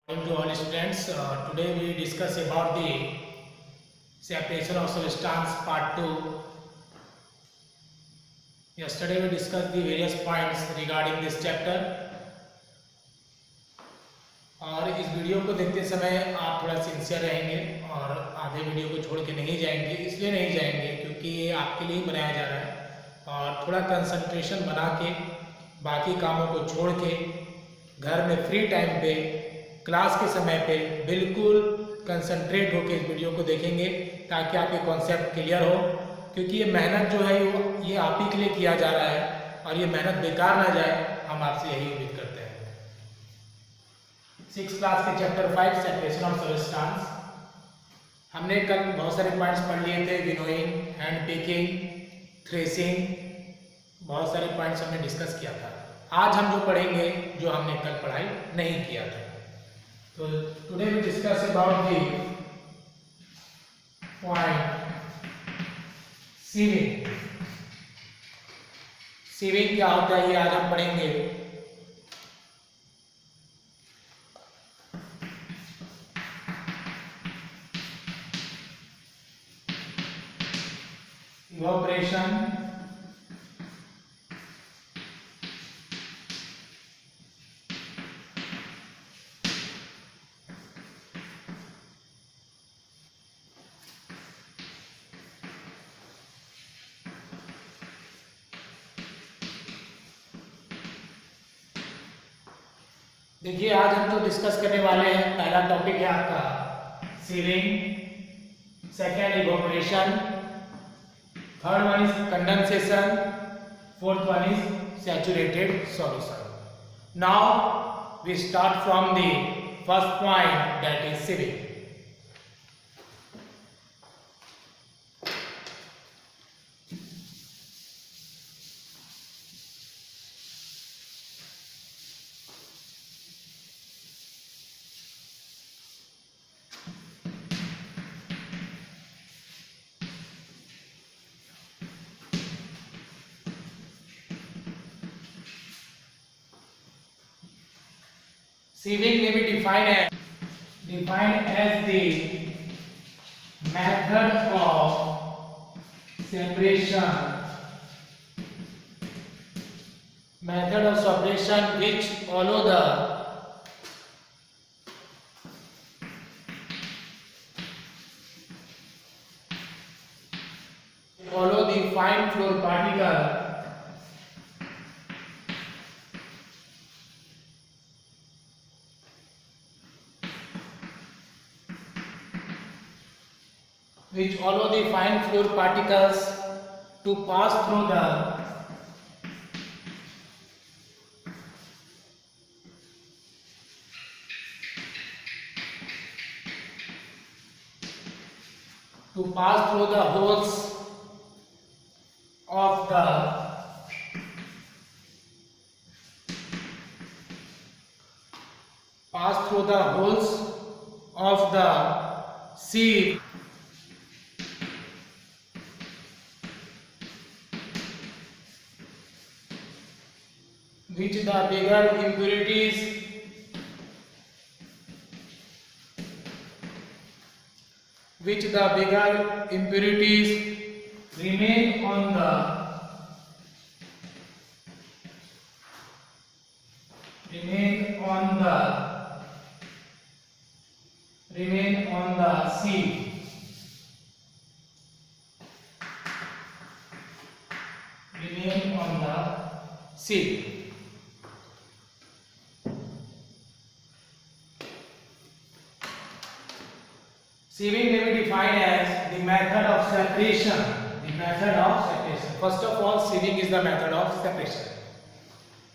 Morning to all students. Today we discuss about the separation of substance part 2. Yesterday we discussed the various points regarding this chapter. और इस video को देखते समय आप थोड़ा sincere रहेंगे और आधे वीडियो को छोड़ के नहीं जाएंगे। इसलिए नहीं जाएंगे क्योंकि ये आपके लिए बनाया जा रहा है और थोड़ा कंसंट्रेशन बना के बाकी कामों को छोड़ के घर में फ्री टाइम पे क्लास के समय पे बिल्कुल कंसंट्रेट होकर इस वीडियो को देखेंगे ताकि आपके कॉन्सेप्ट क्लियर हो। क्योंकि ये मेहनत जो है ये आप ही के लिए किया जा रहा है और ये मेहनत बेकार ना जाए, हम आपसे यही उम्मीद करते हैं। 6th क्लास के चैप्टर 5 सेपरेशन ऑफ सबस्टेंस हमने कल बहुत सारे पॉइंट्स पढ़ लिए थे। विनोइंग, हैंड पिकिंग, थ्रेसिंग, बहुत सारे पॉइंट्स हमने डिस्कस किया था। आज हम जो पढ़ेंगे जो हमने कल पढ़ाई नहीं किया था। तो today we discuss about the point sieving. Sieving क्या होता है ये आज हम पढ़ेंगे। इवैपोरेशन, देखिए आज हम जो डिस्कस करने वाले हैं पहला टॉपिक है आपका sieving, second evaporation, third one is condensation, fourth one is saturated solution. Now we start from the first point that is sieving. Sieving may be defined as the method of separation which follow the fine floor particle to pass through the holes of the sieve which the bigger impurities remain on the sieve. Sieving may be defined as the method of separation. First of all, sieving is the method of separation,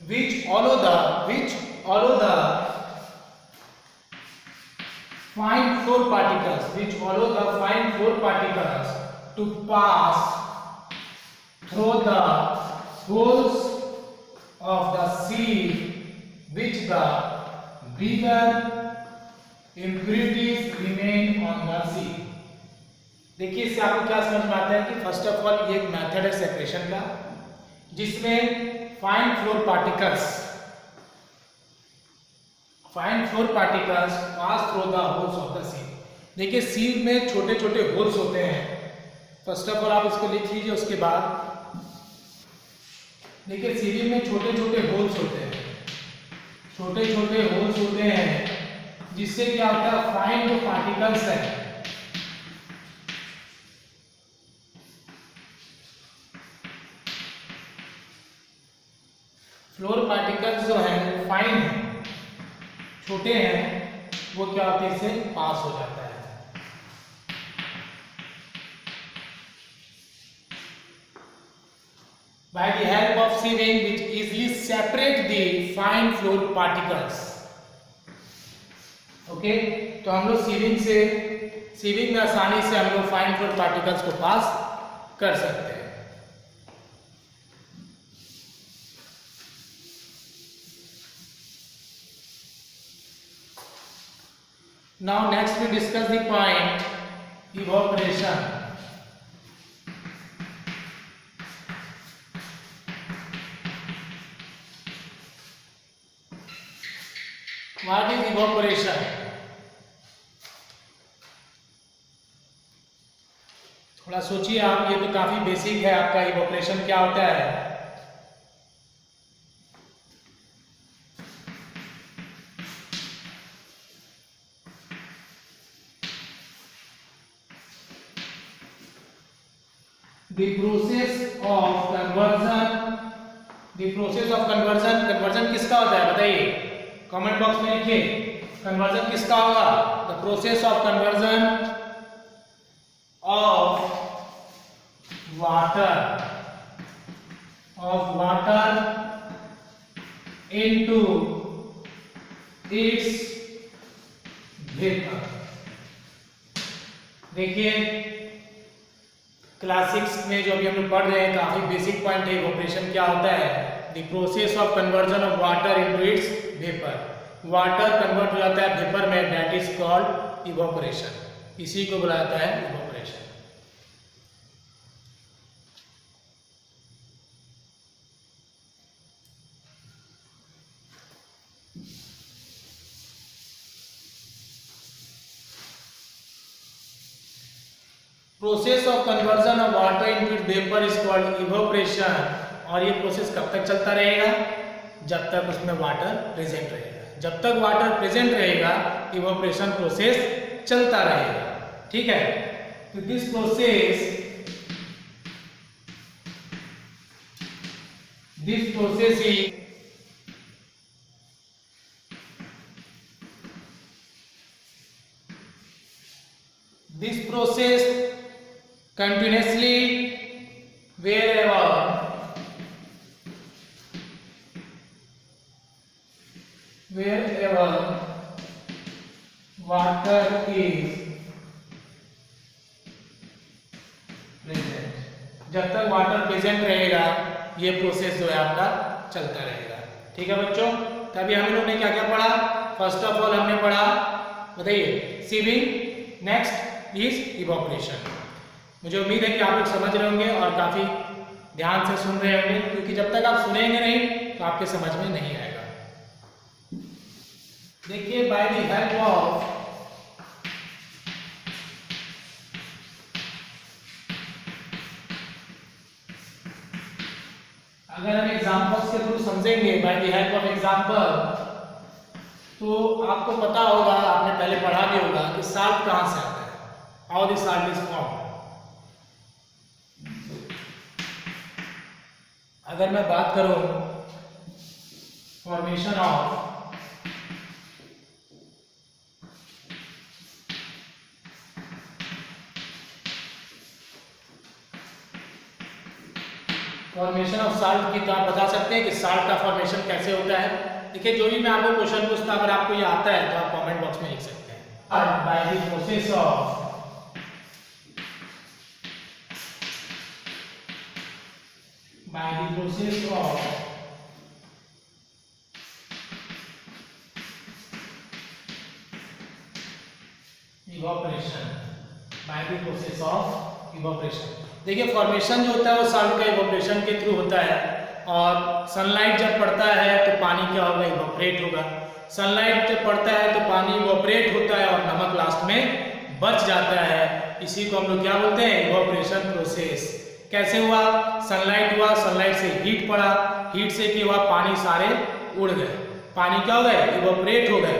which follow the fine floor particles, to pass through the holes of the sieve, which the bigger impurities remain on the sieve. देखिए इससे आपको क्या समझ में आता है कि first of all ये एक मेथड है सेपरेशन का जिसमें fine floor particles fine floor particles pass through the holes of the सीव। देखिए सीव में छोटे छोटे होल्स होते हैं। फर्स्ट ऑफ ऑल आप इसको लिख लीजिए। उसके बाद देखिए सीवी में छोटे छोटे होल्स होते हैं, छोटे छोटे होल्स होते हैं जिससे क्या होता है, फाइन जो पार्टिकल्स है फ्लोर पार्टिकल्स जो है वो फाइन है, छोटे हैं, वो क्या होते हैं, इससे पास हो जाता है। By the help of sieving which easily separate the fine floor particles. Okay तो हम लोग सीविंग में आसानी से हम लोग फाइन फ्लोर पार्टिकल्स को पास कर सकते हैं। Now next we discuss the point evaporation. What is evaporation? थोड़ा सोचिए आप, ये तो काफी बेसिक है आपका। इवोपरेशन क्या होता है? The process of conversion किसका होता है बताइए, कमेंट बॉक्स में लिखिए। कन्वर्जन किसका होगा? The process of conversion of water into its vapour. देखिए क्लास 6 में जो अभी हम लोग पढ़ रहे हैं, काफी बेसिक पॉइंट है। इवोपरेशन क्या होता है? The process of conversion of water into its vapour. Water convert हो जाता है वेपर में, दैट इज कॉल्ड इवोपरेशन। इसी को बुलाया जाता है evaporation. Process of conversion of water into vapour is called evaporation. और ये प्रोसेस कब तक चलता रहेगा? जब तक उसमें वाटर प्रेजेंट रहेगा। जब तक वाटर प्रेजेंट रहेगा इवोपरेशन प्रोसेस चलता रहेगा। ठीक है, तो this process is this process continuously wherever water is present। जब तक वाटर प्रेजेंट रहेगा ये प्रोसेस जो है आपका चलता रहेगा। ठीक है बच्चों, तभी हम लोग ने क्या क्या पढ़ा? फर्स्ट ऑफ ऑल हमने पढ़ा, बताइए, सीविंग, नेक्स्ट इज इवोपरेशन। मुझे उम्मीद है कि आप लोग समझ रहे होंगे और काफी ध्यान से सुन रहे होंगे, क्योंकि जब तक आप सुनेंगे नहीं तो आपके समझ में नहीं आएगा। देखिए बाय द हेल्प ऑफ अगर हम एग्जांपल्स के थ्रू समझेंगे, by the help of example, तो आपको पता होगा, आपने पहले पढ़ा भी होगा कि साल्ट कहां से आता है, how the salt is form. अगर मैं बात करूं फॉर्मेशन ऑफ साल्ट की, तो आप बता सकते हैं कि साल्ट का फॉर्मेशन कैसे होता है। देखिए जो भी मैं आपको क्वेश्चन पूछता, अगर आपको ये आता है तो आप कमेंट बॉक्स में लिख सकते हैं। Bye the process of evaporation. देखिए फॉर्मेशन जो होता है वो साल्ट का इवोपरेशन के थ्रू होता है, और सनलाइट जब पड़ता है तो पानी क्या होगा, इवोपरेट होगा। सनलाइट जब पड़ता है तो पानी इवोपरेट होता है और नमक लास्ट में बच जाता है। इसी को हम लोग क्या बोलते हैं, इवोपरेशन प्रोसेस। कैसे हुआ, सनलाइट हुआ, सनलाइट से हीट पड़ा, हीट से क्या हुआ, पानी सारे उड़ गए, पानी क्या हो गए, इवोपरेट हो गए।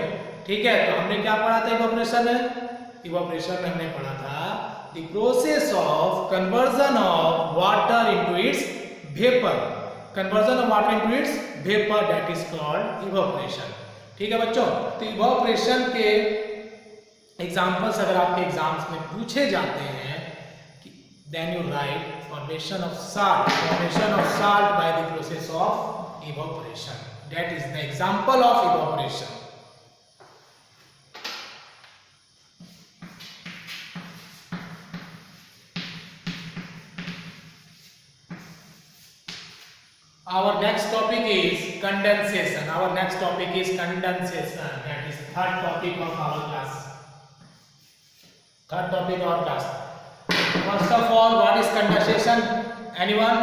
ठीक है, तो हमने क्या पढ़ा था इवोपरेशन में, इवोपरेशन में हमने पढ़ा था the process of conversion of water into its vapour, conversion of water into its vapour, that is called evaporation. ठीक है बच्चों, तो इवोपरेशन के एग्जांपल्स अगर आपके एग्जाम्स में पूछे जाते हैं, then you write formation of salt by the process of evaporation, that is the example of evaporation. Our next topic is condensation. Our next topic is condensation. That is third topic of our class. Third topic of our class. First of all, what is condensation? Anyone?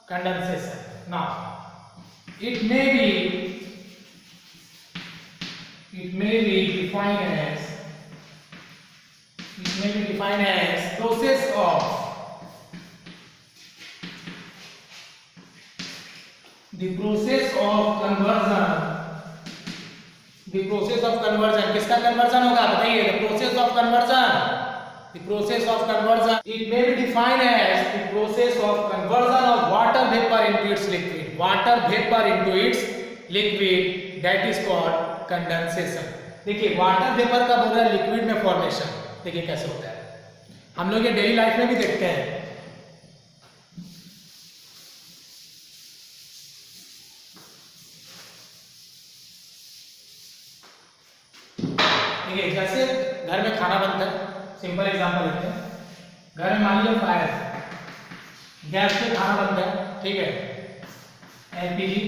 Condensation. Now, it may be defined as process of the process of conversion, किसका conversion होगा बताइए, the process of conversion, it may be defined as the process of conversion of water vapor into its liquid, that is called condensation। देखिए water vapour का बोल रहा है liquid में formation, देखिए कैसे होता है, हम लोग ये डेली लाइफ में भी देखते हैं। जैसे घर में खाना बनता है, सिंपल एग्जांपल लेते हैं, घर में मान लीजिए फायर, गैस पे खाना बनता है, ठीक है, LPG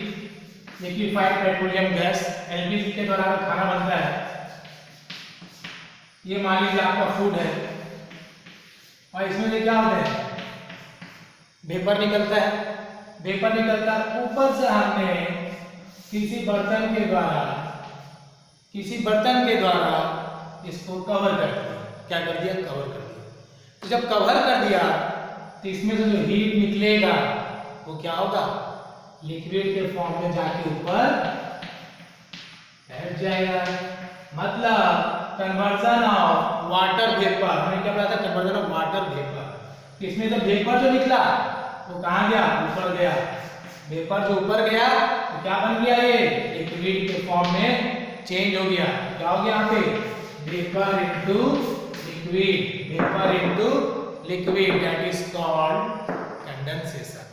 liquefied petroleum gas, LPG के द्वारा खाना बनता है। ये मान लीजिए आपका फूड है और इसमें से क्या होता है, वेपर निकलता है, ऊपर से हमने किसी बर्तन के द्वारा इसको कवर कर दिया, क्या कर दिया, कवर कर दिया। तो जब कवर कर दिया तो इसमें से जो हीट निकलेगा वो क्या होगा, लिक्विड के फॉर्म में जाके ऊपर बैठ जाएगा। मतलब कन्वर्जन ऑफ वाटर वेपर, हमने क्या पढ़ा था, कन्वर्जन ऑफ वाटर वेपर। इसमें तो वेपर जो निकला वो कहाँ गया, ऊपर गया, वेपर जो ऊपर गया तो क्या बन गया, ये लिक्विड के फॉर्म में चेंज हो गया। क्या हो गया यहाँ पे, vapour into liquid, that is called condensation.